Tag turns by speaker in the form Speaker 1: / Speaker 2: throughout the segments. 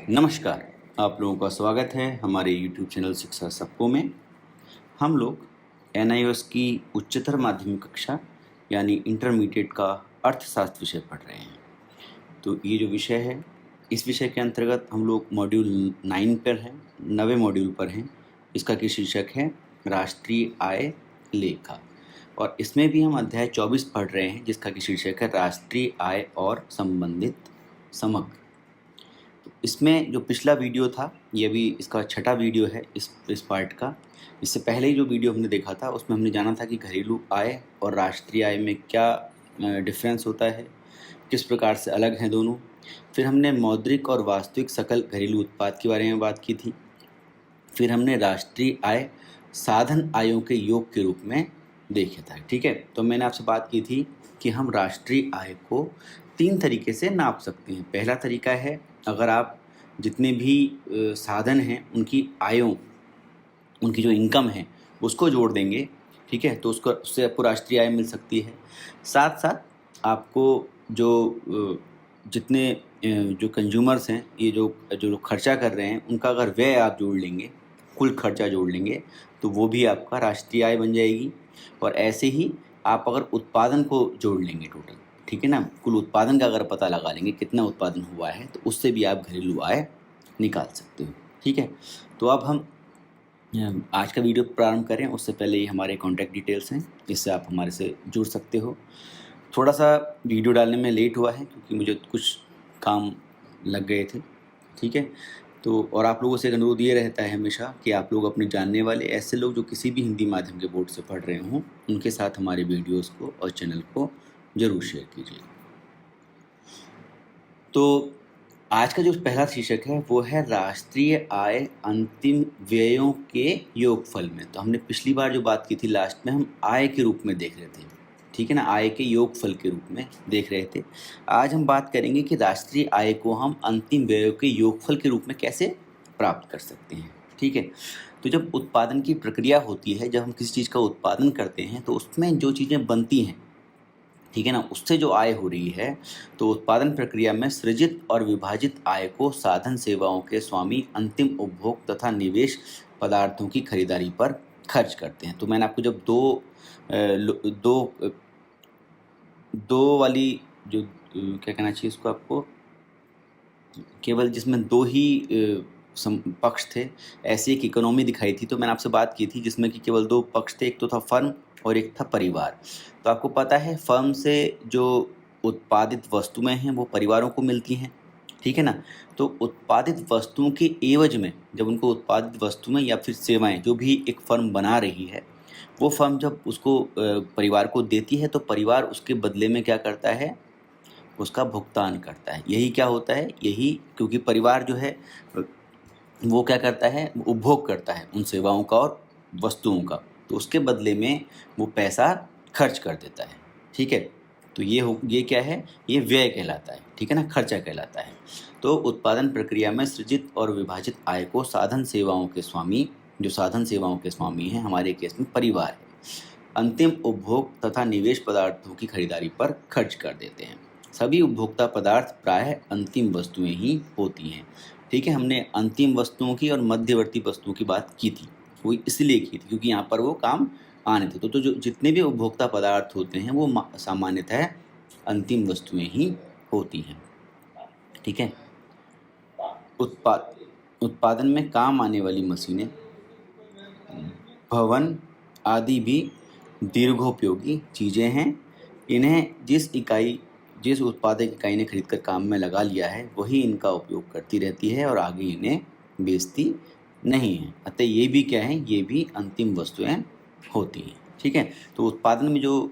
Speaker 1: नमस्कार। आप लोगों का स्वागत है हमारे YouTube चैनल शिक्षा सबको में। हम लोग NIOS की उच्चतर माध्यमिक कक्षा यानी इंटरमीडिएट का अर्थशास्त्र विषय पढ़ रहे हैं। तो ये जो विषय है, इस विषय के अंतर्गत हम लोग मॉड्यूल 9 पर हैं, 9वें मॉड्यूल पर हैं। इसका की शीर्षक है राष्ट्रीय आय लेखा, और इसमें भी हम अध्याय 24 पढ़ रहे हैं, जिसका की शीर्षक है राष्ट्रीय आय और संबंधित समग्र। इसमें जो पिछला वीडियो था, ये भी इसका छठा वीडियो है इस पार्ट का। इससे पहले ही जो वीडियो हमने देखा था, उसमें हमने जाना था कि घरेलू आय और राष्ट्रीय आय में क्या डिफरेंस होता है, किस प्रकार से अलग हैं दोनों। फिर हमने मौद्रिक और वास्तविक सकल घरेलू उत्पाद के बारे में बात की थी। फिर हमने राष्ट्रीय आय साधन आयों के योग के रूप में देखा था। ठीक है, तो मैंने आपसे बात की थी कि हम राष्ट्रीय आय को 3 तरीके से नाप सकते हैं। पहला तरीका है, अगर आप जितने भी साधन हैं उनकी आयों, उनकी जो इनकम है उसको जोड़ देंगे, ठीक है, तो उससे आपको राष्ट्रीय आय मिल सकती है। साथ साथ आपको जो जितने जो कंज्यूमर्स हैं, ये जो जो खर्चा कर रहे हैं, उनका अगर व्यय आप जोड़ लेंगे, कुल खर्चा जोड़ लेंगे, तो वो भी आपका राष्ट्रीय आय बन जाएगी। और ऐसे ही आप अगर उत्पादन को जोड़ लेंगे टोटल, ठीक है ना, कुल उत्पादन का अगर पता लगा लेंगे कितना उत्पादन हुआ है, तो उससे भी आप घरेलू आय निकाल सकते हो। ठीक है, तो अब हम आज का वीडियो प्रारंभ करें उससे पहले ये हमारे कॉन्टैक्ट डिटेल्स हैं, इससे आप हमारे से जुड़ सकते हो। थोड़ा सा वीडियो डालने में लेट हुआ है क्योंकि मुझे कुछ काम लग गए थे। ठीक है, तो और आप लोगों से एक अनुरोध ये रहता है हमेशा कि आप लोग अपने जानने वाले ऐसे लोग जो किसी भी हिंदी माध्यम के बोर्ड से पढ़ रहे हों, उनके साथ हमारे वीडियोस को और चैनल को ज़रूर शेयर कीजिए। तो आज का जो पहला शीर्षक है वो है राष्ट्रीय आय अंतिम व्ययों के योगफल में। तो हमने पिछली बार जो बात की थी लास्ट में, हम आय के रूप में देख रहे थे, ठीक है ना, आय के योगफल के रूप में देख रहे थे। आज हम बात करेंगे कि राष्ट्रीय आय को हम अंतिम व्ययों के योगफल के रूप में कैसे प्राप्त कर सकते हैं। ठीक है, तो जब उत्पादन की प्रक्रिया होती है, जब हम किसी चीज़ का उत्पादन करते हैं, तो उसमें जो चीज़ें बनती हैं, ठीक है ना, उससे जो आय हो रही है, तो उत्पादन प्रक्रिया में सृजित और विभाजित आय को साधन सेवाओं के स्वामी अंतिम उपभोग तथा निवेश पदार्थों की खरीदारी पर खर्च करते हैं। तो मैंने आपको जब दो वाली जो क्या कहना चाहिए इसको, आपको केवल जिसमें दो ही पक्ष थे, ऐसी एक इकोनॉमी दिखाई थी, तो मैंने आपसे बात की थी जिसमें कि केवल 2 पक्ष थे, एक तो था फर्म और एक था परिवार। तो आपको पता है फर्म से जो उत्पादित वस्तुएं हैं वो परिवारों को मिलती हैं, ठीक है ना। तो उत्पादित वस्तुओं के एवज में, जब उनको उत्पादित वस्तुएं या फिर सेवाएं जो भी एक फर्म बना रही है, वो फर्म जब उसको परिवार को देती है, तो परिवार उसके बदले में क्या करता है, उसका भुगतान करता है। यही क्या होता है, यही, क्योंकि परिवार जो है वो क्या करता है, उपभोग करता है उन सेवाओं का और वस्तुओं का, तो उसके बदले में वो पैसा खर्च कर देता है। ठीक है, तो ये क्या है, ये व्यय कहलाता है, ठीक है ना, खर्चा कहलाता है। तो उत्पादन प्रक्रिया में सृजित और विभाजित आय को साधन सेवाओं के स्वामी, जो साधन सेवाओं के स्वामी हैं, हमारे केस में परिवार है, अंतिम उपभोग तथा निवेश पदार्थों की खरीदारी पर खर्च कर देते हैं। सभी उपभोक्ता पदार्थ प्रायः अंतिम वस्तुएं ही होती हैं। ठीक है, हमने अंतिम वस्तुओं की और मध्यवर्ती वस्तुओं की बात की थी, वो इसलिए की थी क्योंकि यहाँ पर वो काम आने थे। तो जो जितने भी उपभोक्ता पदार्थ होते हैं वो सामान्यतः अंतिम वस्तुएं ही होती हैं। ठीक है, उत्पादन में काम आने वाली मशीनें, भवन आदि भी दीर्घोपयोगी चीज़ें हैं। इन्हें जिस उत्पादक इकाई ने खरीद कर काम में लगा लिया है, वही इनका उपयोग करती रहती है और आगे इन्हें बेचती नहीं है। अतः ये भी क्या है, ये भी अंतिम वस्तुएं होती हैं। ठीक है, तो उत्पादन में जो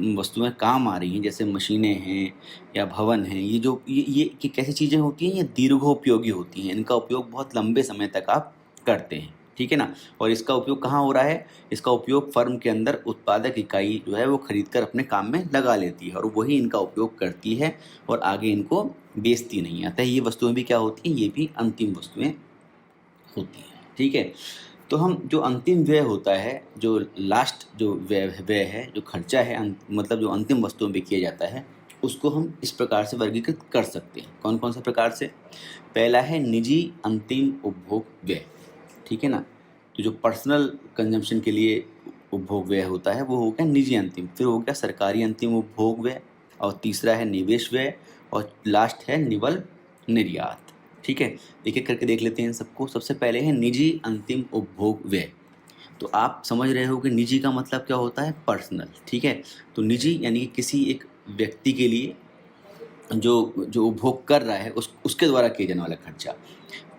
Speaker 1: वस्तुएं काम आ रही हैं, जैसे मशीनें हैं या भवन हैं, ये कैसी चीज़ें होती हैं, ये दीर्घोपयोगी होती हैं। इनका उपयोग बहुत लंबे समय तक आप करते हैं, ठीक है ना। और इसका उपयोग कहाँ हो रहा है, इसका उपयोग फर्म के अंदर उत्पादक इकाई जो है वो खरीद कर अपने काम में लगा लेती है और वही इनका उपयोग करती है और आगे इनको बेचती नहीं है। अतः ये वस्तुएं भी क्या होती हैं, ये भी अंतिम वस्तुएं होती हैं। ठीक है, तो हम जो अंतिम व्यय होता है, जो लास्ट जो व्यय है, जो खर्चा है, मतलब जो अंतिम वस्तुओं पे किया जाता है, उसको हम इस प्रकार से वर्गीकृत कर सकते हैं। कौन कौन से प्रकार से? पहला है निजी अंतिम उपभोग व्यय, ठीक है ना। तो जो पर्सनल कंजम्पशन के लिए उपभोग व्यय होता है वो हो गया निजी अंतिम, फिर हो गया सरकारी अंतिम उपभोग व्यय, और तीसरा है निवेश व्यय, और लास्ट है निवल निर्यात। ठीक है, एक एक करके देख लेते हैं इन सबको। सबसे पहले है निजी अंतिम उपभोग व्यय। तो आप समझ रहे हो कि निजी का मतलब क्या होता है? पर्सनल, ठीक है। तो निजी यानी कि किसी एक व्यक्ति के लिए जो जो उपभोग कर रहा है उसके द्वारा किए जाने वाला खर्चा।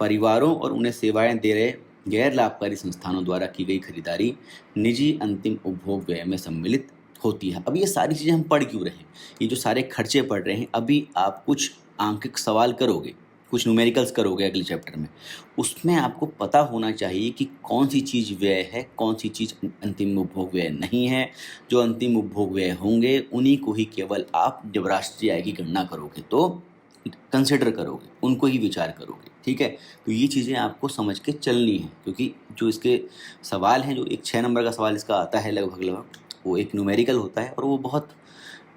Speaker 1: परिवारों और उन्हें सेवाएं दे रहे गैर लाभकारी संस्थानों द्वारा की गई खरीदारी निजी अंतिम उपभोग व्यय में सम्मिलित होती है। अब ये सारी चीज़ें हम पढ़ क्यों रहे हैं? ये जो सारे खर्चे पढ़ रहे हैं, अभी आप कुछ आंकिक सवाल करोगे, कुछ न्यूमेरिकल्स करोगे अगले चैप्टर में, उसमें आपको पता होना चाहिए कि कौन सी चीज़ व्यय है, कौन सी चीज़ अंतिम उपभोग व्यय नहीं है। जो अंतिम उपभोग व्यय होंगे उन्हीं को ही केवल आप जब राष्ट्रीय आय की गणना करोगे तो कंसिडर करोगे, उनको ही विचार करोगे, ठीक है। तो ये चीज़ें आपको समझ के चलनी है, क्योंकि जो इसके सवाल हैं, जो एक 6 नंबर का सवाल इसका आता है लगभग, वो एक न्यूमेरिकल होता है, और वो बहुत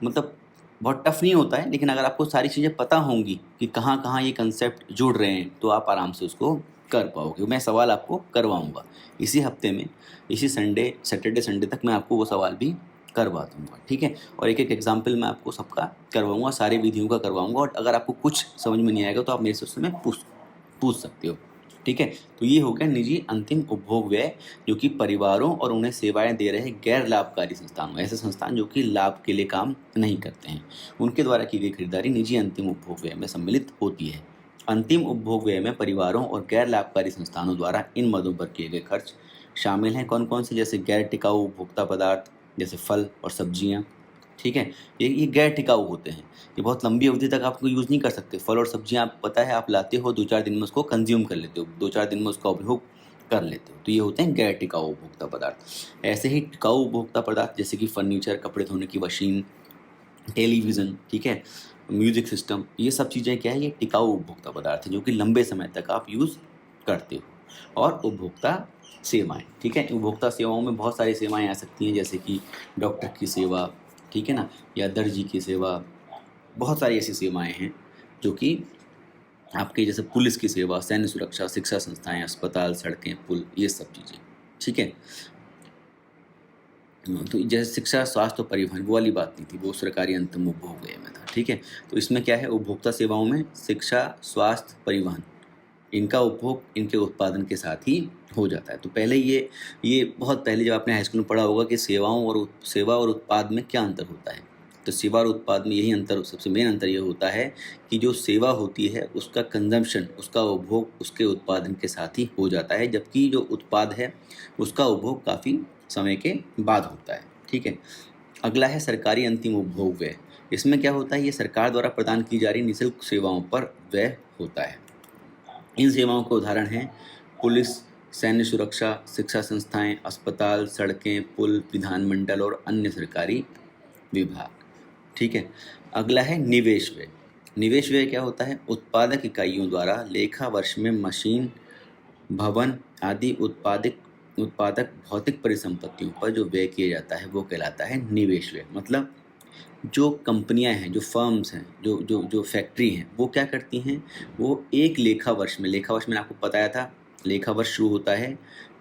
Speaker 1: मतलब बहुत टफ नहीं होता है, लेकिन अगर आपको सारी चीज़ें पता होंगी कि कहाँ कहाँ ये कंसेप्ट जुड़ रहे हैं तो आप आराम से उसको कर पाओगे। मैं सवाल आपको करवाऊँगा इसी हफ्ते में, इसी सैटरडे संडे तक मैं आपको वो सवाल भी करवा दूँगा, ठीक है। और एक एक एग्जाम्पल मैं आपको सबका करवाऊँगा, सारी विधियों का करवाऊँगा, और अगर आपको कुछ समझ में नहीं आएगा तो आप मेरे से उसमें पूछ सकते हो, ठीक है। तो ये हो गया निजी अंतिम उपभोग व्यय, जो कि परिवारों और उन्हें सेवाएं दे रहे गैर लाभकारी संस्थानों, ऐसे संस्थान जो कि लाभ के लिए काम नहीं करते हैं, उनके द्वारा की गई खरीदारी निजी अंतिम उपभोग व्यय में सम्मिलित होती है। अंतिम उपभोग व्यय में परिवारों और गैर लाभकारी संस्थानों द्वारा इन मदों पर किए गए खर्च शामिल हैं। कौन कौन से? जैसे गैर टिकाऊ उपभोक्ता पदार्थ, जैसे फल और सब्जियां, ठीक है। ये गैर टिकाऊ होते हैं, ये बहुत लंबी अवधि तक आप यूज़ नहीं कर सकते। फल और सब्जियां आप पता है आप लाते हो, 2-4 दिन में उसको कंज्यूम कर लेते हो, 2-4 दिन में उसका उपभोग कर लेते हो, तो ये होते हैं गैर टिकाऊ उपभोक्ता पदार्थ। ऐसे ही टिकाऊ उपभोक्ता पदार्थ जैसे कि फर्नीचर, कपड़े धोने की मशीन, टेलीविज़न, ठीक है, म्यूजिक सिस्टम, ये सब चीज़ें क्या है? ये टिकाऊ उपभोक्ता पदार्थ है जो कि लंबे समय तक आप यूज़ करते हो। और उपभोक्ता सेवाएं, ठीक है, उपभोक्ता सेवाओं में बहुत सारी सेवाएं आ सकती हैं, जैसे कि डॉक्टर की सेवा, ठीक है ना, या दर्जी की सेवा। बहुत सारी ऐसी सेवाएं हैं जो कि आपके, जैसे पुलिस की सेवा, सैन्य सुरक्षा, शिक्षा संस्थाएं, अस्पताल, सड़कें, पुल, ये सब चीज़ें, ठीक है। तो जैसे शिक्षा, स्वास्थ्य और परिवहन, वो वाली बात नहीं थी, वो सरकारी अंतिम उपभोग व्यय में था, ठीक है। तो इसमें क्या है? उपभोक्ता सेवाओं में शिक्षा, स्वास्थ्य, परिवहन, इनका उपभोग इनके उत्पादन के साथ ही हो जाता है। तो पहले ये बहुत पहले जब आपने हाई स्कूल में पढ़ा होगा कि सेवा और उत्पाद में क्या अंतर होता है। तो सेवा और उत्पाद में यही अंतर, सबसे मेन अंतर ये होता है कि जो सेवा होती है उसका कंजम्पशन, उसका उपभोग उसके उत्पादन के साथ ही हो जाता है, जबकि जो उत्पाद है उसका उपभोग काफ़ी समय के बाद होता है, ठीक है। अगला है सरकारी अंतिम उपभोग व्यय। इसमें क्या होता है? ये सरकार द्वारा प्रदान की जा रही निःशुल्क सेवाओं पर व्यय होता है। इन सेवाओं के उदाहरण हैं पुलिस, सैन्य सुरक्षा, शिक्षा संस्थाएं, अस्पताल, सड़कें, पुल, विधानमंडल और अन्य सरकारी विभाग, ठीक है। अगला है निवेश व्यय। निवेश व्यय क्या होता है? उत्पादक इकाइयों द्वारा लेखा वर्ष में मशीन, भवन आदि उत्पादक भौतिक परिसंपत्तियों पर जो व्यय किया जाता है वो कहलाता है निवेश व्यय। मतलब जो कंपनियां हैं, जो फर्म्स हैं, जो फैक्ट्री हैं, वो क्या करती हैं? वो एक लेखा वर्ष में, मैंने आपको बताया था, लेखा वर्ष शुरू होता है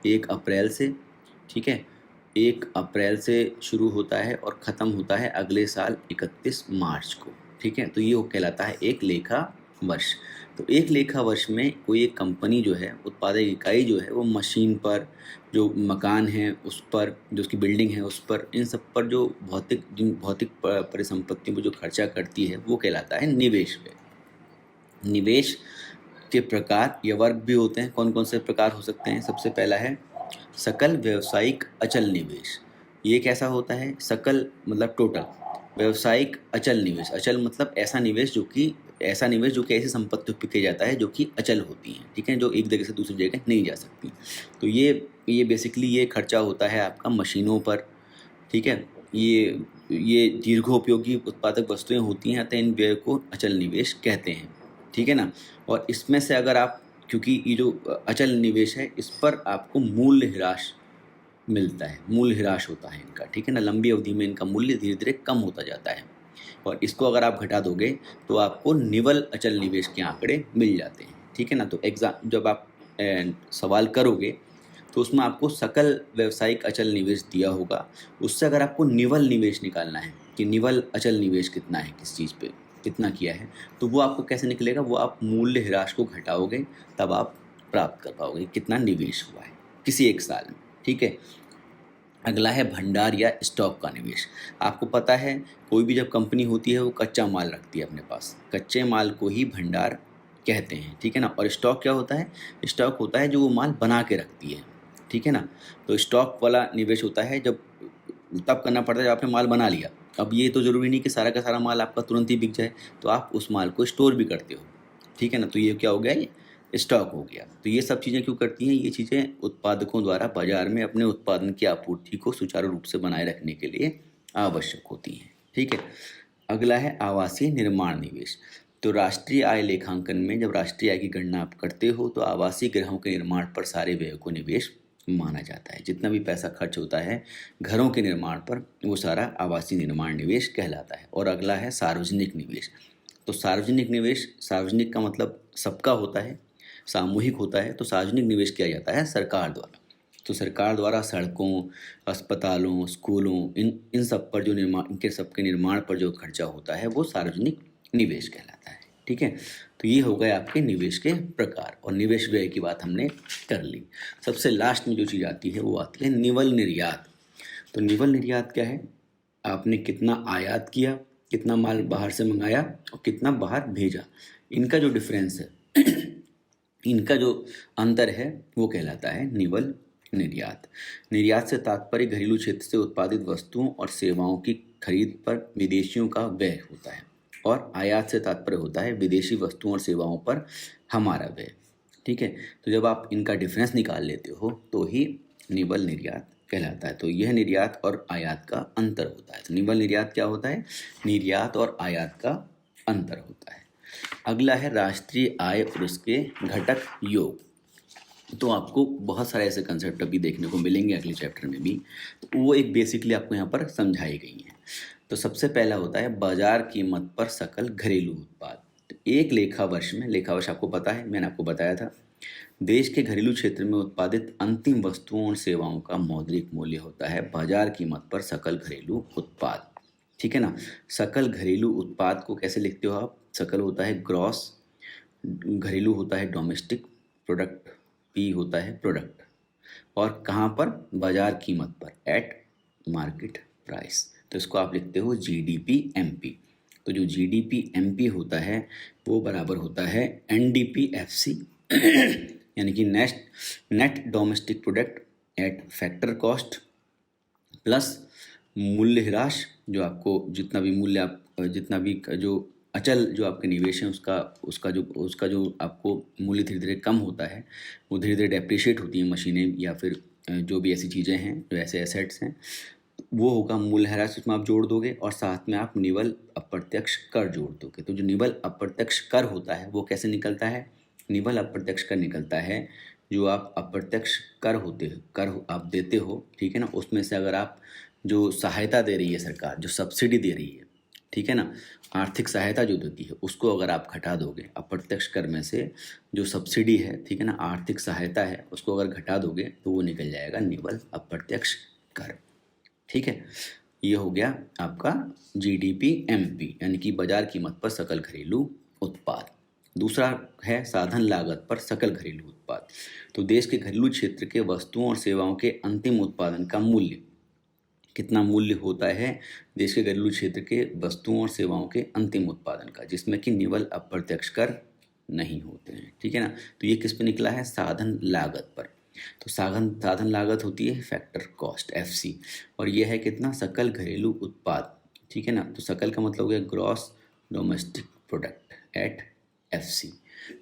Speaker 1: 1 अप्रैल से, ठीक है। 1 अप्रैल से शुरू होता है और ख़त्म होता है अगले साल 31 मार्च को, ठीक है। तो ये वो कहलाता है एक लेखा वर्ष। तो एक लेखा वर्ष में कोई एक कंपनी जो है, उत्पादक इकाई जो है, वो मशीन पर, जो मकान है उस पर, जो उसकी बिल्डिंग है उस पर, इन सब पर जो जिन भौतिक परिसंपत्तियों पर जो खर्चा करती है वो कहलाता है निवेश व्यय। निवेश के प्रकार या वर्ग भी होते हैं। कौन कौन से प्रकार हो सकते हैं? सबसे पहला है सकल व्यावसायिक अचल निवेश। ये कैसा होता है? सकल मतलब टोटल, व्यावसायिक अचल निवेश, अचल मतलब ऐसा निवेश जो कि ऐसी संपत्ति पे किया जाता है जो कि अचल होती हैं, ठीक है, जो एक जगह से दूसरी जगह नहीं जा सकती। तो ये बेसिकली ये खर्चा होता है आपका मशीनों पर, ठीक है। ये दीर्घोपयोगी उत्पादक वस्तुएं होती हैं, अतः इन व्यय को अचल निवेश कहते हैं, ठीक है ना। और इसमें से अगर आप, क्योंकि ये जो अचल निवेश है इस पर आपको मूल्य ह्रास मिलता है, मूल्य ह्रास होता है इनका, ठीक है ना। लंबी अवधि में इनका मूल्य धीरे धीरे कम होता जाता है। और इसको अगर आप घटा दोगे तो आपको निवल अचल निवेश के आंकड़े मिल जाते हैं, ठीक है ना। तो एग्जाम जब आप सवाल करोगे तो उसमें आपको सकल व्यावसायिक अचल निवेश दिया होगा, उससे अगर आपको निवल निवेश निकालना है कि निवल अचल निवेश कितना है, किस चीज़ पे कितना किया है, तो वो आपको कैसे निकलेगा, वो आप मूल्य ह्रास को घटाओगे तब आप प्राप्त कर पाओगे कितना निवेश हुआ है किसी एक साल में, ठीक है। अगला है भंडार या स्टॉक का निवेश। आपको पता है कोई भी जब कंपनी होती है वो कच्चा माल रखती है अपने पास, कच्चे माल को ही भंडार कहते हैं, ठीक है ना। और स्टॉक क्या होता है, स्टॉक होता है जो वो माल बना के रखती है, ठीक है ना। तो स्टॉक वाला निवेश होता है जब तब करना पड़ता है जब आपने माल बना लिया। अब ये तो ज़रूरी नहीं कि सारा का सारा माल आपका तुरंत ही बिक जाए, तो आप उस माल को स्टोर भी करते हो, ठीक है ना। तो ये क्या हो गया, ये स्टॉक हो गया। तो ये सब चीज़ें क्यों करती हैं, ये चीज़ें उत्पादकों द्वारा बाजार में अपने उत्पादन की आपूर्ति को सुचारू रूप से बनाए रखने के लिए आवश्यक होती हैं, ठीक है। अगला है आवासीय निर्माण निवेश। तो राष्ट्रीय आय लेखांकन में जब राष्ट्रीय आय की गणना आप करते हो तो आवासीय गृहों के निर्माण पर सारे व्यय को निवेश माना जाता है। जितना भी पैसा खर्च होता है घरों के निर्माण पर वो सारा आवासीय निर्माण निवेश कहलाता है। और अगला है सार्वजनिक निवेश। तो सार्वजनिक निवेश, सार्वजनिक का मतलब सबका होता है, सामूहिक होता है। तो सार्वजनिक निवेश किया जाता है सरकार द्वारा। तो सरकार द्वारा सड़कों, अस्पतालों, स्कूलों, इन सब पर जो निर्माण, इनके सबके निर्माण पर जो खर्चा होता है वो सार्वजनिक निवेश कहलाता है, ठीक है। तो ये हो गए आपके निवेश के प्रकार, और निवेश व्यय की बात हमने कर ली। सबसे लास्ट में जो चीज़ आती है वो आती है निवल निर्यात। तो निवल निर्यात क्या है, आपने कितना आयात किया, कितना माल बाहर से मंगाया और कितना बाहर भेजा, इनका जो डिफरेंस है इनका जो अंतर है वो कहलाता है निवल निर्यात। निर्यात से तात्पर्य घरेलू क्षेत्र से उत्पादित वस्तुओं और सेवाओं की खरीद पर विदेशियों का व्यय होता है, और आयात से तात्पर्य होता है विदेशी वस्तुओं और सेवाओं पर हमारा व्यय, ठीक है। तो जब आप इनका डिफरेंस निकाल लेते हो तो ही निवल निर्यात कहलाता है। तो यह निर्यात और आयात का अंतर होता है। तो निवल निर्यात क्या होता है, निर्यात और आयात का अंतर होता है। अगला है राष्ट्रीय आय और उसके घटक योग। तो आपको बहुत सारे ऐसे कंसेप्ट अभी देखने को मिलेंगे अगले चैप्टर में भी, तो वो एक बेसिकली आपको यहाँ पर समझाई गई हैं। तो सबसे पहला होता है बाजार कीमत पर सकल घरेलू उत्पाद। तो एक लेखा वर्ष में, लेखा वर्ष आपको पता है, मैंने आपको बताया था, देश के घरेलू क्षेत्र में उत्पादित अंतिम वस्तुओं और सेवाओं का मौद्रिक मूल्य होता है बाजार कीमत पर सकल घरेलू उत्पाद, ठीक है ना। सकल घरेलू उत्पाद को कैसे लिखते हो आप, सकल होता है ग्रॉस, घरेलू होता है डोमेस्टिक प्रोडक्ट, पी होता है प्रोडक्ट, और कहाँ पर, बाजार कीमत पर, एट मार्केट प्राइस। तो इसको आप लिखते हो जीडीपी एमपी। तो जो जीडीपी एमपी होता है वो बराबर होता है एनडीपी एफसी यानी कि net domestic product at factor cost plus मूल्य ह्रास, जो आपको जितना भी मूल्य आप, जितना भी जो अचल जो आपके निवेश हैं उसका जो आपको मूल्य धीरे धीरे कम होता है, वो धीरे धीरे डेप्रिशिएट होती हैं मशीनें या फिर जो भी ऐसी चीज़ें हैं, जो ऐसे एसेट्स हैं, वो होगा मूल्य ह्रास, उसमें आप जोड़ दोगे, और साथ में आप निवल अप्रत्यक्ष कर जोड़ दोगे। तो जो निवल अप्रत्यक्ष कर होता है वो कैसे निकलता है, निवल अप्रत्यक्ष कर निकलता है जो आप अप्रत्यक्ष कर आप देते हो, ठीक है ना, उसमें से अगर आप जो सहायता दे रही है सरकार, जो सब्सिडी दे रही है, ठीक है ना, आर्थिक सहायता जो देती है, उसको अगर आप घटा दोगे अप्रत्यक्ष कर में से, जो सब्सिडी है, ठीक है ना, आर्थिक सहायता है, उसको अगर घटा दोगे तो वो निकल जाएगा निवल अप्रत्यक्ष कर, ठीक है। ये हो गया आपका जीडीपी एमपी यानी कि बाजार कीमत पर सकल घरेलू उत्पाद। दूसरा है साधन लागत पर सकल घरेलू उत्पाद। तो देश के घरेलू क्षेत्र के वस्तुओं और सेवाओं के अंतिम उत्पादन का मूल्य, कितना मूल्य होता है देश के घरेलू क्षेत्र के वस्तुओं और सेवाओं के अंतिम उत्पादन का, जिसमें कि निवल अप्रत्यक्ष कर नहीं होते हैं, ठीक है ना। तो ये किस पे निकला है, साधन लागत पर। तो साधन लागत होती है फैक्टर कॉस्ट एफसी, और ये है कितना, सकल घरेलू उत्पाद, ठीक है ना। तो सकल का मतलब हो गया gross domestic product at FC.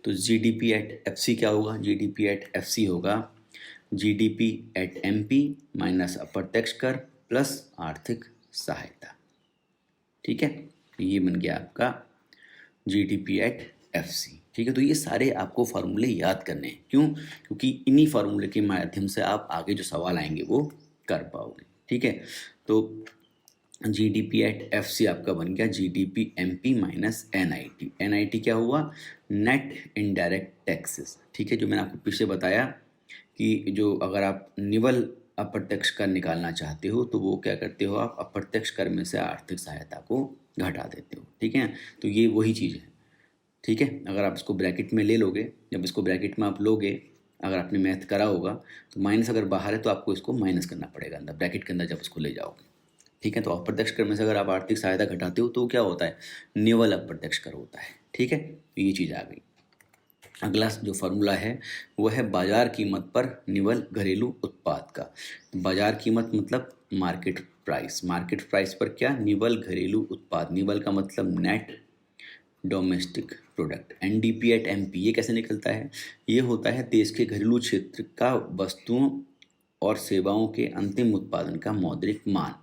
Speaker 1: तो जीडीपी एट एफसी क्या होगा, जीडीपी एट एफसी होगा जीडीपी एट एमपी माइनस अप्रत्यक्ष कर प्लस आर्थिक सहायता, ठीक है। ये बन गया आपका जीडीपी एट एफसी, ठीक है। तो ये सारे आपको फार्मूले याद करने हैं, क्यों, क्योंकि इन्हीं फार्मूले के माध्यम से आप आगे जो सवाल आएंगे वो कर पाओगे, ठीक है। तो जीडीपी एट एफसी आपका बन गया GDP MP minus NIT. NIT क्या हुआ? Net indirect taxes. ठीक है, जो मैंने आपको पीछे बताया कि जो अगर आप निवल अप्रत्यक्ष कर निकालना चाहते हो तो वो क्या करते हो, आप अप्रत्यक्ष कर में से आर्थिक सहायता को घटा देते हो। ठीक है, तो ये वही चीज़ है। ठीक है, अगर आप इसको ब्रैकेट में ले लोगे, जब इसको ब्रैकेट में आप लोगे, अगर आपने मैथ करा होगा तो माइनस अगर बाहर है तो आपको इसको माइनस करना पड़ेगा अंदर, ब्रैकेट के अंदर जब इसको ले जाओगे। ठीक है, तो अप्रत्यक्ष कर में से अगर आप आर्थिक सहायता घटाते हो तो क्या होता है? निवल अप्रत्यक्ष कर होता है। ठीक है, तो ये चीज़ आ गई। अगला जो फार्मूला है वो है बाजार कीमत पर निवल घरेलू उत्पाद का। बाजार कीमत मतलब मार्केट प्राइस, मार्केट प्राइस पर क्या? निवल घरेलू उत्पाद। निवल का मतलब net domestic product. NDP at MP ये कैसे निकलता है? ये होता है देश के घरेलू क्षेत्र का वस्तुओं और सेवाओं के अंतिम उत्पादन का मौद्रिक मान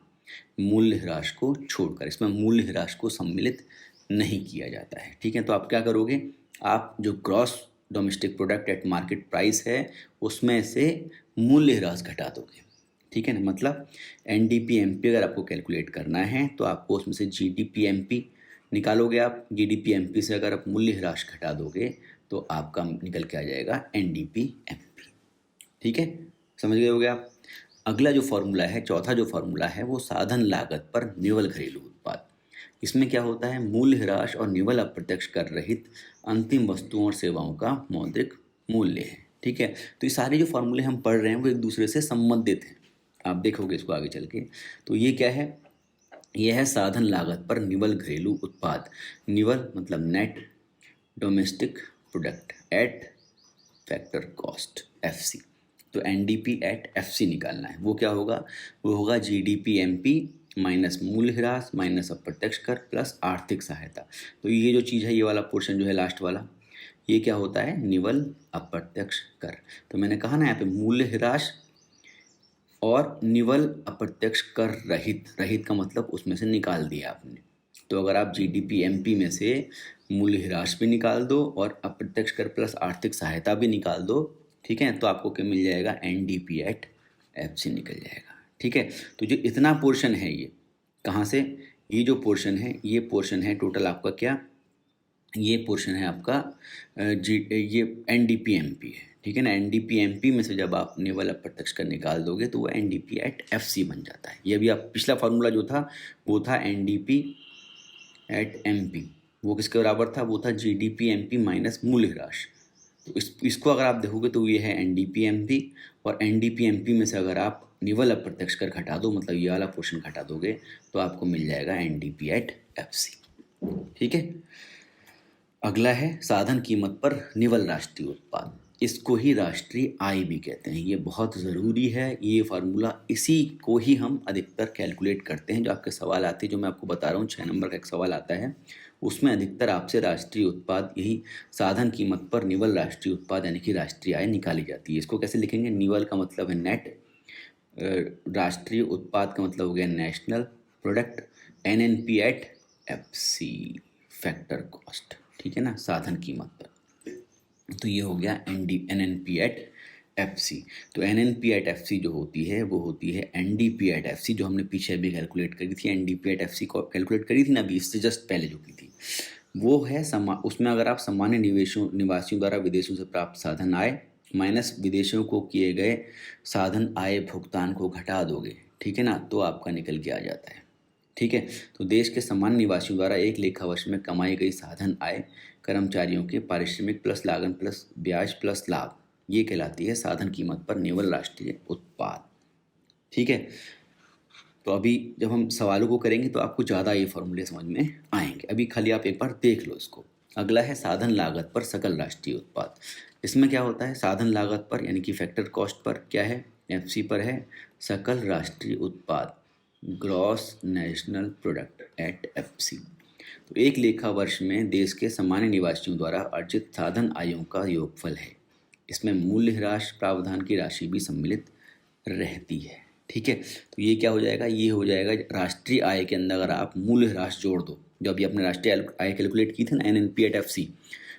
Speaker 1: मूल्य ह्रास को छोड़कर। इसमें मूल्य ह्रास को सम्मिलित नहीं किया जाता है। ठीक है, तो आप क्या करोगे? आप जो gross domestic product at market price है उसमें से मूल्य ह्रास घटा दोगे। ठीक है ना, मतलब एनडीपी एमपी अगर आपको कैलकुलेट करना है तो आपको उसमें से जीडीपी एमपी निकालोगे। आप जीडीपी एमपी से अगर आप मूल्य ह्रास घटा दोगे तो आपका निकल के आ जाएगा एनडीपी एमपी। ठीक है, समझ गए होगे आप। अगला जो फॉर्मूला है, चौथा जो फॉर्मूला है वो साधन लागत पर निवल घरेलू उत्पाद। इसमें क्या होता है? मूल्य ह्रास और निवल अप्रत्यक्ष कर रहित अंतिम वस्तुओं और सेवाओं का मौद्रिक मूल्य है। ठीक है, तो ये सारे जो फॉर्मूले हम पढ़ रहे हैं वो एक दूसरे से संबंधित हैं, आप देखोगे इसको आगे चल के। तो ये क्या है? यह है साधन लागत पर निवल घरेलू उत्पाद। निवल मतलब net domestic product at factor cost FC. तो एनडीपी एट एफसी निकालना है। वो क्या होगा? वो होगा जीडीपी एमपी माइनस मूल्य ह्रास माइनस अप्रत्यक्ष कर प्लस आर्थिक सहायता। तो ये जो चीज़ है, ये वाला पोर्शन जो है लास्ट वाला, ये क्या होता है? निवल अप्रत्यक्ष कर। तो मैंने कहा ना यहाँ पे मूल्य ह्रास और निवल अप्रत्यक्ष कर रहित, रहित का मतलब उसमें से निकाल दिया आपने। तो अगर आप जीडीपी एमपी में से मूल्य ह्रास भी निकाल दो और अप्रत्यक्ष कर प्लस आर्थिक सहायता भी निकाल दो, ठीक है, तो आपको क्या मिल जाएगा? एनडीपी एट एफसी निकल जाएगा। ठीक है, तो जो इतना पोर्शन है ये कहाँ से? ये जो पोर्शन है, ये पोर्शन है टोटल आपका क्या? ये पोर्शन है आपका ये एनडीपी एमपी है। ठीक है ना, एनडीपी एमपी में से जब आप निवल अप्रत्यक्ष कर निकाल दोगे तो वो एनडीपी एट एफसी बन जाता है। ये भी आप पिछला फार्मूला जो था वो था एनडीपी एट एमपी, वो किसके बराबर था? वो था जीडीपी एमपी माइनस मूल्य ह्रास। तो इसको अगर आप देखोगे तो ये है एनडीपी एमपी, और एनडीपी एमपी में से अगर आप निवल अप्रत्यक्ष कर घटा दो, मतलब ये वाला पोर्शन घटा दोगे, तो आपको मिल जाएगा एनडीपी एट एफसी। ठीक है, अगला है साधन कीमत पर निवल राष्ट्रीय उत्पाद। इसको ही राष्ट्रीय आय भी कहते हैं। ये बहुत ज़रूरी है ये फार्मूला, इसी को ही हम अधिकतर कैलकुलेट करते हैं। जो आपके सवाल आते हैं, जो मैं आपको बता रहा हूँ, 6 नंबर का एक सवाल आता है, उसमें अधिकतर आपसे राष्ट्रीय उत्पाद, यही साधन कीमत पर निवल राष्ट्रीय उत्पाद यानी कि राष्ट्रीय आय निकाली जाती है। इसको कैसे लिखेंगे? निवल का मतलब है नेट, राष्ट्रीय उत्पाद का मतलब हो गया national product, NNP at FC factor cost. ठीक है ना, साधन कीमत पर। तो ये हो गया एनएनपी एट एफसी। तो एनएनपी एट एफसी जो होती है वो होती है एनडीपी एट एफसी, जो हमने पीछे भी कैलकुलेट करी थी। एनडीपी एट एफसी को कैलकुलेट करी थी ना अभी, इससे जस्ट पहले जो की थी, वो है उसमें अगर आप सामान्य निवासियों द्वारा विदेशों से प्राप्त साधन आय माइनस विदेशियों को किए गए साधन आय भुगतान को घटा दोगे, ठीक है ना, तो आपका निकल के आ जाता है। ठीक है, तो देश के सामान्य निवासियों द्वारा एक लेखा वर्ष में कमाई गई साधन आय कर्मचारियों के पारिश्रमिक प्लस लागत प्लस ब्याज प्लस लाभ, ये कहलाती है साधन कीमत पर निवल राष्ट्रीय उत्पाद। ठीक है, तो अभी जब हम सवालों को करेंगे तो आपको ज़्यादा ये फॉर्मूले समझ में आएंगे। अभी खाली आप एक बार देख लो इसको। अगला है साधन लागत पर सकल राष्ट्रीय उत्पाद। इसमें क्या होता है? साधन लागत पर यानी कि फैक्टर कॉस्ट पर क्या है? एफसी पर है सकल राष्ट्रीय उत्पाद, gross national product at FC. तो एक लेखा वर्ष में देश के सामान्य निवासियों द्वारा अर्जित साधन आयों का योगफल है। इसमें मूल्य ह्रास प्रावधान की राशि भी सम्मिलित रहती है। ठीक है, तो ये क्या हो जाएगा? ये हो जाएगा राष्ट्रीय आय के अंदर अगर आप मूल्य ह्रास जोड़ दो, जो अभी आपने राष्ट्रीय आय कैलकुलेट की थी ना एनएनपी एट एफसी,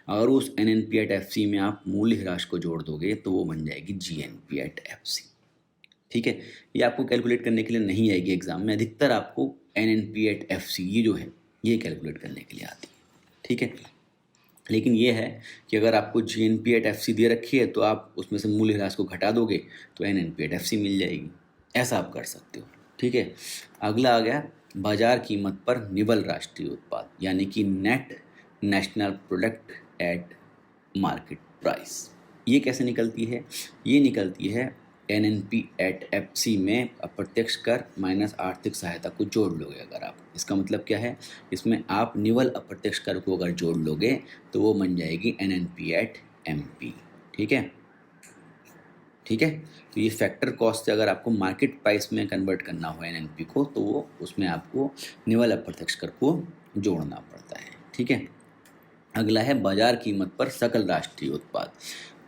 Speaker 1: अगर उस एनएनपी एट एफसी में आप मूल्य ह्रास को जोड़ दोगे तो वो बन जाएगी जीएनपी एट एफसी। ठीक है, ये आपको कैलकुलेट करने के लिए नहीं आएगी एग्जाम में, अधिकतर आपको NNP@FC ये जो है ये कैलकुलेट करने के लिए आती है, ठीक है। लेकिन ये है कि अगर आपको GNP@FC दे रखी है तो आप उसमें से मूल्यह्रास को घटा दोगे तो NNP@FC मिल जाएगी, ऐसा आप कर सकते हो, ठीक है। अगला आ गया बाजार कीमत पर निवल राष्ट्रीय उत्पाद यानी कि net national product at market price. ये कैसे निकलती है? ये निकलती है NNP@FC में अप्रत्यक्ष कर माइनस आर्थिक सहायता को जोड़ लोगे अगर आप। इसका मतलब क्या है? इसमें आप निवल अप्रत्यक्ष कर को अगर जोड़ लोगे तो वो बन जाएगी NNP@MP, ठीक है। ठीक है, तो ये फैक्टर कॉस्ट से अगर आपको मार्केट प्राइस में कन्वर्ट करना हो NNP को तो वो उसमें आपको निवल अप्रत्यक्ष कर को जोड़ना पड़ता है, ठीक है। अगला है बाजार कीमत पर सकल राष्ट्रीय उत्पाद।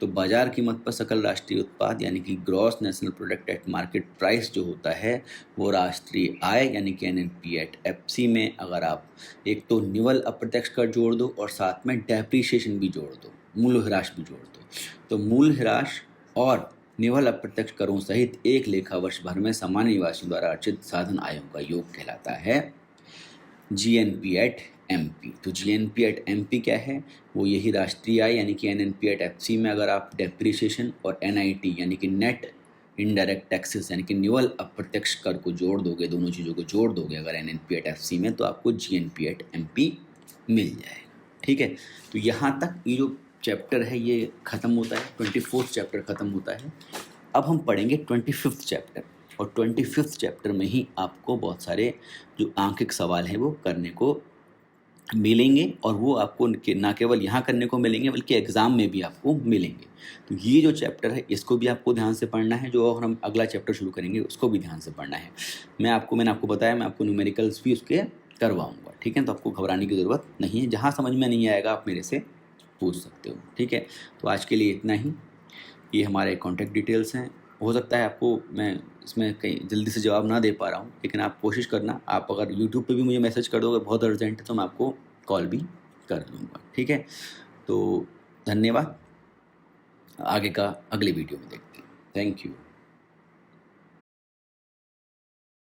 Speaker 1: तो बाजार कीमत पर सकल राष्ट्रीय उत्पाद यानी कि gross national product at market price जो होता है वो राष्ट्रीय आय यानी कि NNP@FC में अगर आप एक तो निवल अप्रत्यक्ष कर जोड़ दो और साथ में डेप्रीशिएशन भी जोड़ दो, मूल्यह्रास भी जोड़ दो, तो मूल्यह्रास और निवल अप्रत्यक्ष करों सहित एक लेखा वर्ष भर में सामान्य निवासियों द्वारा अर्जित साधन आयों का योग कहलाता है GNP@MP। तो GNP@MP क्या है? वो यही राष्ट्रीय आय यानी कि NNP@FC में अगर आप डेप्रीशिएशन और NIT यानी कि नेट इनडायरेक्ट टैक्सेस यानी कि निवल अप्रत्यक्ष कर को जोड़ दोगे, दोनों चीज़ों को जोड़ दोगे अगर NNP@FC में तो आपको GNP@MP मिल जाएगा, ठीक है। तो यहाँ तक ये जो चैप्टर है ये ख़त्म होता है, 24th चैप्टर ख़त्म होता है। अब हम पढ़ेंगे 25th चैप्टर और 25th चैप्टर में ही आपको बहुत सारे जो आंकिक सवाल हैं वो करने को मिलेंगे और वो आपको ना केवल यहाँ करने को मिलेंगे बल्कि एग्ज़ाम में भी आपको मिलेंगे। तो ये जो चैप्टर है इसको भी आपको ध्यान से पढ़ना है, जो और हम अगला चैप्टर शुरू करेंगे उसको भी ध्यान से पढ़ना है। मैंने आपको बताया मैं आपको न्यूमेरिकल्स भी उसके करवाऊँगा, ठीक है। तो आपको घबराने की ज़रूरत नहीं है, जहाँ समझ में नहीं आएगा आप मेरे से पूछ सकते हो, ठीक है। तो आज के लिए इतना ही। ये हमारे कॉन्टैक्ट डिटेल्स हैं। हो सकता है आपको मैं इसमें कहीं जल्दी से जवाब ना दे पा रहा हूँ, लेकिन आप कोशिश करना, आप अगर यूट्यूब पे भी मुझे मैसेज कर दोगे बहुत अर्जेंट है तो मैं आपको कॉल भी कर लूँगा, ठीक है। तो धन्यवाद, आगे का अगले वीडियो में देखते हैं। Thank you.